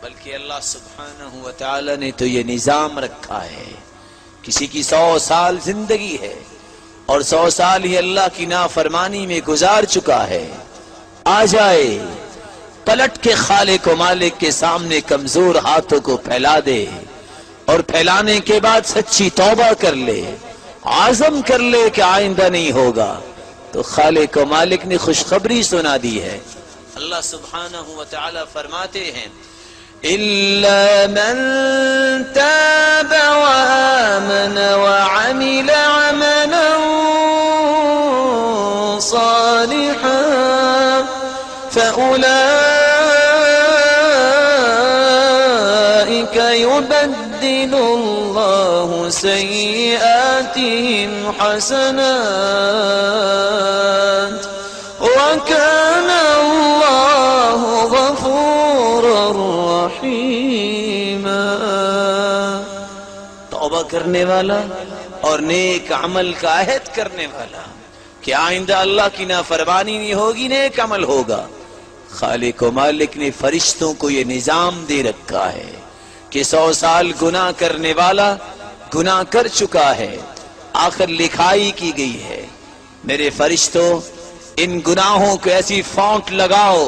بلکہ اللہ سبحانہ و تعالی نے تو یہ نظام رکھا ہے، کسی کی 100 سال زندگی ہے اور 100 سال ہی اللہ کی نافرمانی میں گزار چکا ہے، آ جائے پلٹ کے خالق و مالک کے سامنے کمزور ہاتھوں کو پھیلا دے اور پھیلانے کے بعد سچی توبہ کر لے، عزم کر لے کہ آئندہ نہیں ہوگا، تو خالق و مالک نے خوشخبری سنا دی ہے۔ اللہ سبحانہ و تعالی فرماتے ہیں إِلَّا مَن تَابَ وَآمَنَ وَعَمِلَ عَمَلًا صَالِحًا فَأُولَئِكَ يُبَدِّلُ اللَّهُ سَيِّئَاتِهِمْ حَسَنَاتٍ وَكَانَ اللَّهُ غَفُورًا رَحِيمًا۔ توبہ کرنے والا اور نیک عمل کا عہد کرنے والا کہ آئندہ اللہ کی نافرمانی نہیں ہوگی، نیک عمل ہوگا، خالق و مالک نے فرشتوں کو یہ نظام دے رکھا ہے کہ 100 سال گناہ کرنے والا گناہ کر چکا ہے، آخر لکھائی کی گئی ہے، میرے فرشتوں ان گناہوں کو ایسی فونٹ لگاؤ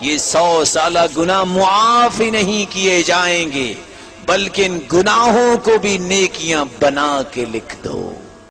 یہ 100 سالہ گناہ معاف ہی نہیں کیے جائیں گے، بلکہ ان گناہوں کو بھی نیکیاں بنا کے لکھ دو۔